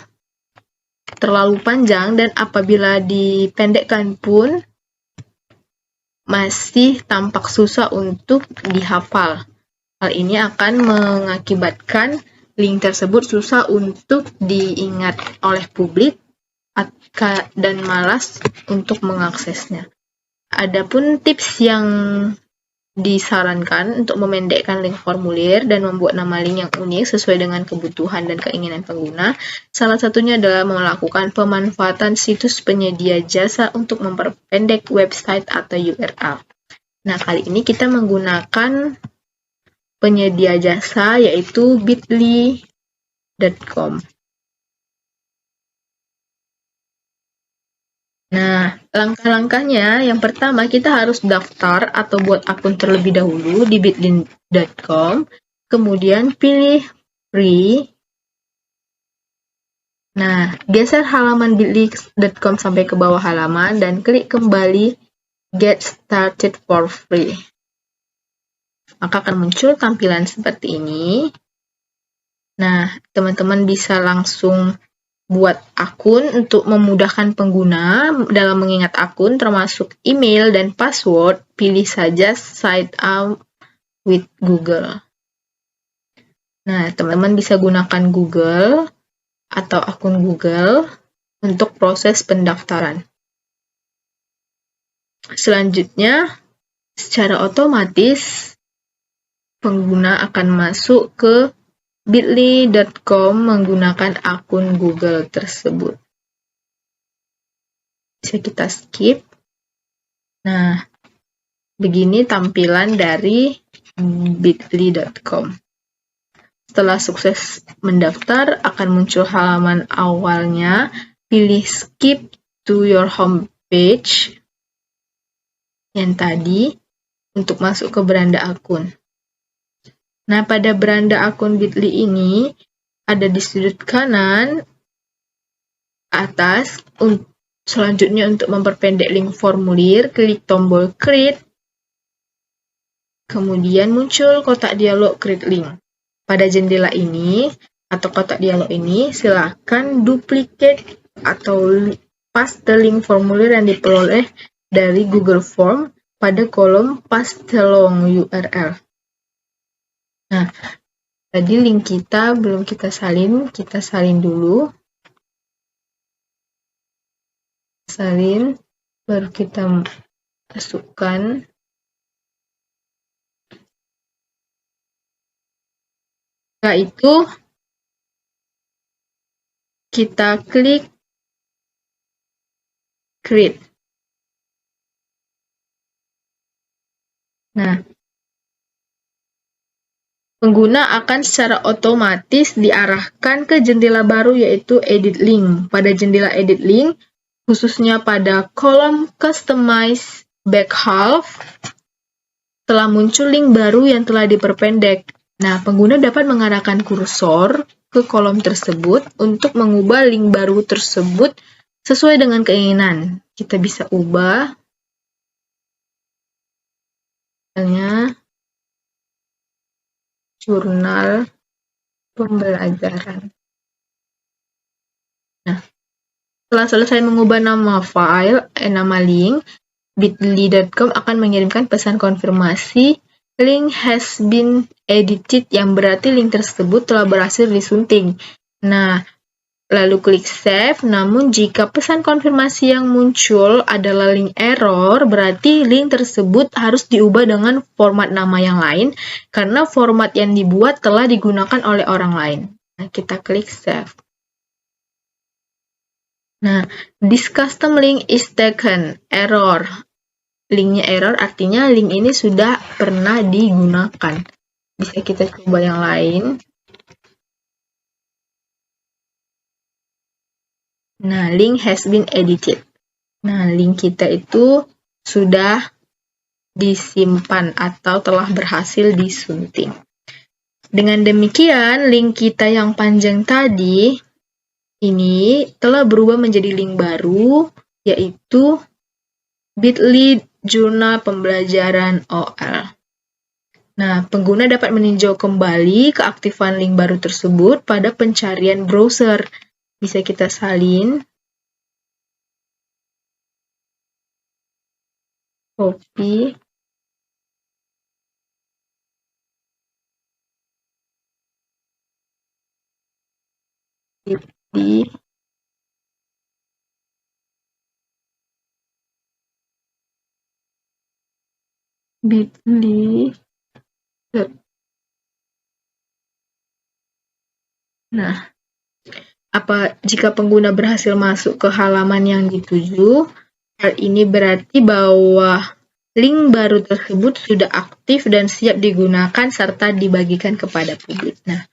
terlalu panjang dan apabila dipendekkan pun masih tampak susah untuk dihafal. Hal ini akan mengakibatkan link tersebut susah untuk diingat oleh publik dan malas untuk mengaksesnya. Adapun tips yang disarankan untuk memendekkan link formulir dan membuat nama link yang unik sesuai dengan kebutuhan dan keinginan pengguna, salah satunya adalah melakukan pemanfaatan situs penyedia jasa untuk memperpendek website atau URL. Nah, kali ini kita menggunakan penyedia jasa yaitu bit.ly.com. Nah, langkah-langkahnya, yang pertama kita harus daftar atau buat akun terlebih dahulu di bit.ly.com, kemudian pilih free. Nah, geser halaman bit.ly.com sampai ke bawah halaman dan klik kembali Get Started for Free. Maka akan muncul tampilan seperti ini. Nah, teman-teman bisa langsung buat akun untuk memudahkan pengguna dalam mengingat akun termasuk email dan password. Pilih saja Sign Up with Google. Nah, teman-teman bisa gunakan Google atau akun Google untuk proses pendaftaran. Selanjutnya, secara otomatis pengguna akan masuk ke bit.ly.com menggunakan akun Google tersebut. Bisa kita skip. Nah, begini tampilan dari bit.ly.com. Setelah sukses mendaftar, akan muncul halaman awalnya. Pilih skip to your home page yang tadi untuk masuk ke beranda akun. Nah, pada beranda akun bit.ly ini, ada di sudut kanan atas. Selanjutnya untuk memperpendek link formulir, klik tombol create Kemudian muncul kotak dialog Create Link. Pada jendela ini atau kotak dialog ini, silakan duplicate atau paste link formulir yang diperoleh dari Google Form pada kolom paste long URL. Nah, tadi link kita belum kita salin dulu. Salin, baru kita masukkan. Setelah itu, kita klik Create. Nah, pengguna akan secara otomatis diarahkan ke jendela baru yaitu Edit Link. Pada jendela Edit Link, khususnya pada kolom Customize Back Half, telah muncul link baru yang telah diperpendek. Nah, pengguna dapat mengarahkan kursor ke kolom tersebut untuk mengubah link baru tersebut sesuai dengan keinginan. Kita bisa ubah, misalnya, jurnal pembelajaran. Nah, setelah selesai mengubah nama file, nama link, bit.ly.com akan mengirimkan pesan konfirmasi link has been edited, yang berarti link tersebut telah berhasil disunting. Nah, lalu klik save, namun jika pesan konfirmasi yang muncul adalah link error, berarti link tersebut harus diubah dengan format nama yang lain, karena format yang dibuat telah digunakan oleh orang lain. Nah, kita klik save. Nah, this custom link is taken, error. Linknya error artinya link ini sudah pernah digunakan. Bisa kita coba yang lain. Nah, link has been edited. Nah, link kita itu sudah disimpan atau telah berhasil disunting. Dengan demikian, link kita yang panjang tadi ini telah berubah menjadi link baru, yaitu bit.ly jurnal pembelajaran OL. Nah, pengguna dapat meninjau kembali keaktifan link baru tersebut pada pencarian browser. Bisa kita salin, copy, di bit.ly. Nah, jika pengguna berhasil masuk ke halaman yang dituju, hal ini berarti bahwa link baru tersebut sudah aktif dan siap digunakan serta dibagikan kepada publik. Nah,